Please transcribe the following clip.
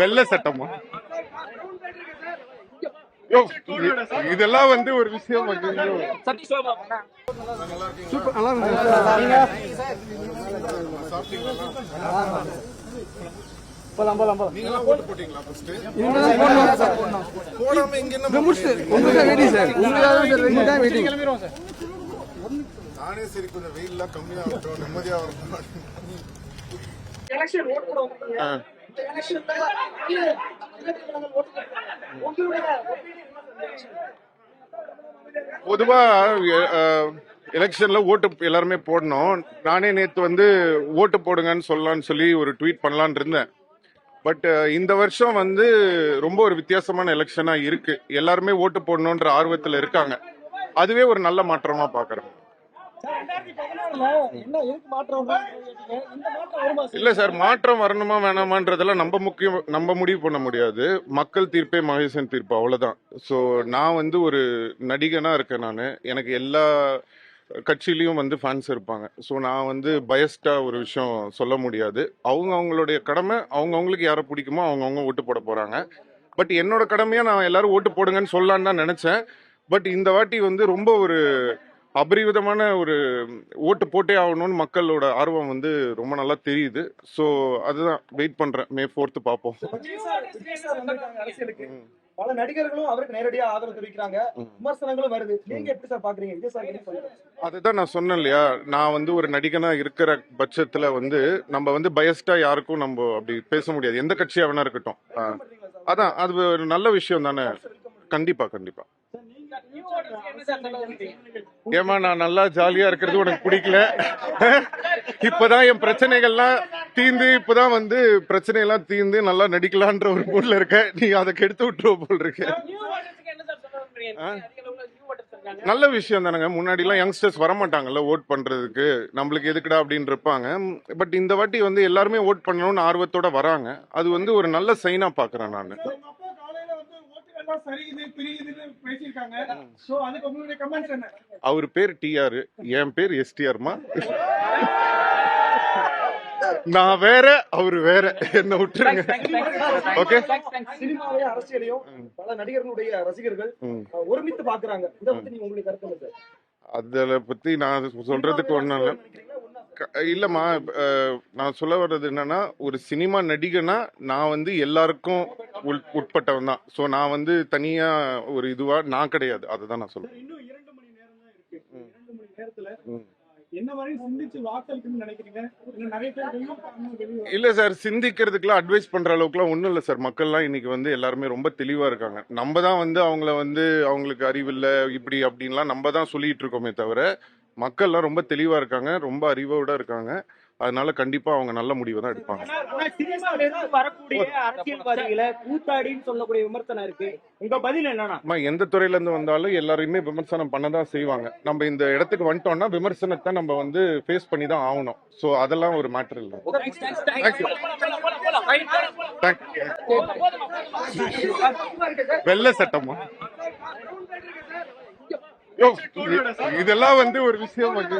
வெள்ளை சட்டமா? யோ, இதெல்லாம் வந்து ஒரு விஷயம் வந்து நானே சரி கொஞ்சம் வெயில்லாம் கம்மியா வரட்டும், நிம்மதியா வரட்டும். பொதுவா எலெக்ஷன்ல ஓட்டு எல்லாருமே போடணும். நானே நேத்து வந்து ஓட்டு போடுங்கன்னு சொல்லலாம்னு சொல்லி ஒரு ட்வீட் பண்ணலான்னு இருந்தேன். பட் இந்த வருஷம் வந்து ரொம்ப ஒரு வித்தியாசமான எலெக்ஷனா இருக்கு. எல்லாருமே ஓட்டு போடணும்ன்ற ஆர்வத்துல இருக்காங்க. அதுவே ஒரு நல்ல மாற்றமா பாக்குறேன். இல்ல சார், மாற்றம் வரணுமா வேணாமான்றதெல்லாம் நம்ம முடிவு பண்ண முடியாது. மக்கள் தீர்ப்பே மகேசன் தீர்ப்பு, அவ்வளவுதான். சோ நான் வந்து ஒரு நடிகனா இருக்கேன். நானு எனக்கு எல்லா கட்சியிலயும் வந்து ஃபேன்ஸ் இருப்பாங்க. ஸோ நான் வந்து பயஸ்டா ஒரு விஷயம் சொல்ல முடியாது. அவங்களுடைய கடமை, அவங்களுக்கு யாரை பிடிக்குமோ அவங்கவுங்க ஓட்டு போட போறாங்க. பட் என்னோட கடமையா நான் எல்லாரும் ஓட்டு போடுங்கன்னு சொல்லலான்னு தான் நினைச்சேன். பட் இந்த வாட்டி வந்து ரொம்ப ஒரு அபரிவிதமான ஒரு ஓட்டு போட்டே ஆகணும்னு மக்களோட ஆர்வம் வந்து ரொம்ப நல்லா தெரியுது. ஸோ அதுதான் வெயிட் பண்றேன். May 4th பார்ப்போம். பல நடிகர்களும் அவருக்கு நேரடியா ஆதரவு தெரிவிக்கிறாங்க, விமர்சனங்களும் வருது. நீங்க எப்படி சார் பாக்குறீங்க விஜய் சார்? அதுதான் நான் சொன்னேன் இல்லையா, நான் வந்து ஒரு நடிகனா இருக்கிற பட்சத்துல வந்து நம்ம வந்து பயஸ்டா யாருக்கும் நம்ம அப்படி பேச முடியாது, எந்த கட்சியா வேணா இருக்கட்டும். அதான் அது ஒரு நல்ல விஷயம் தானே. கண்டிப்பா கண்டிப்பா. ஏமா நான் நல்லா ஜாலியா இருக்கிறது உனக்கு பிடிக்கல? இப்பதான் என் பிரச்சனைகள்லாம் தீர்ந்து, இப்பதான் வந்து பிரச்சனை எல்லாம் தீர்ந்து நல்லா நடிக்கலான்ற ஒரு மூட்ல இருக்க. நீ அதை கெடுத்து விட்டுருவ போல் இருக்க. நல்ல விஷயம் தானங்க. முன்னாடி எல்லாம் யங்ஸ்டர்ஸ் வரமாட்டாங்கல்ல ஓட் பண்றதுக்கு, நம்மளுக்கு எதுக்குடா அப்படின்னு இருப்பாங்க. பட் இந்த வாட்டி வந்து எல்லாருமே ஓட் பண்ணணும்னு ஆர்வத்தோட வராங்க. அது வந்து ஒரு நல்ல சைனா பாக்குறேன் நான். அவர் பேர் டிஆர், என் பேர் எஸ்டிஆர்மா. நான் வேற, அவரு வேற. என்ன விட்டுருங்க. ஓகே. சினிமாவே அரசியலையும் பல நடிகர்களுடைய ரசிகர்கள் ஒருமித்து பாக்குறாங்க. இத பத்தி நீங்க உங்களுக்கு கருத்து என்ன சார்? அதுல பத்தி நான் சொல்றதுக்கு ஒண்ணும் இல்ல. இல்லம்மா, நான் சொல்ல வர்றது என்னன்னா, ஒரு சினிமா நடிகனா நான் வந்து எல்லாருக்கும் உட்பட்டவன் தான். சோ நான் வந்து தனியா ஒரு இதுவா நான் கிடையாது. அதுதான் நான் சொல்றேன். இன்னும் 2 மணி நேரம் தான் இருக்கு. 2 மணி நேரத்துல என்ன மாதிரி சிந்திச்சு வாக்களிக்கணும்னு நினைக்கிறீங்க? நிறைய பேர் இல்ல சார், சிந்திக்கிறதுக்குலாம் அட்வைஸ் பண்ற அளவுக்குலாம் ஒண்ணும் இல்ல சார். மக்கள்லாம் இன்னைக்கு வந்து எல்லாருமே ரொம்ப தெளிவா இருக்காங்க. நம்ம தான் வந்து அவங்கள வந்து அவங்களுக்கு அறிவில்லை இப்படி அப்படின்லாம் நம்ம தான் சொல்லிட்டு இருக்கோமே தவிர, மக்கள்லாம் ரொம்ப தெளிவா இருக்காங்க, ரொம்ப அறிவோட இருக்காங்க. அதனால கண்டிப்பா அவங்க நல்ல முடிவை தான் எடுப்பாங்க. வரக்கூடிய அரசியல்வாதிகளை கூத்தாடின்னு சொல்லக்கூடிய விமர்சனம் இருக்கு. உங்க பதில் என்னன்னா? எந்த துறையில இருந்து வந்தாலும் எல்லாரையுமே விமர்சனம் பண்ணதான் செய்வாங்க. நம்ம இந்த இடத்துக்கு வந்துட்டோம்னா விமர்சனத்தை நம்ம வந்து ஃபேஸ் பண்ணி தான் ஆகணும். சோ அதெல்லாம் ஒரு மேட்டர் இல்லை. வெள்ளை சட்டமா? யோ, இதெல்லாம் வந்து ஒரு விஷயம் வந்து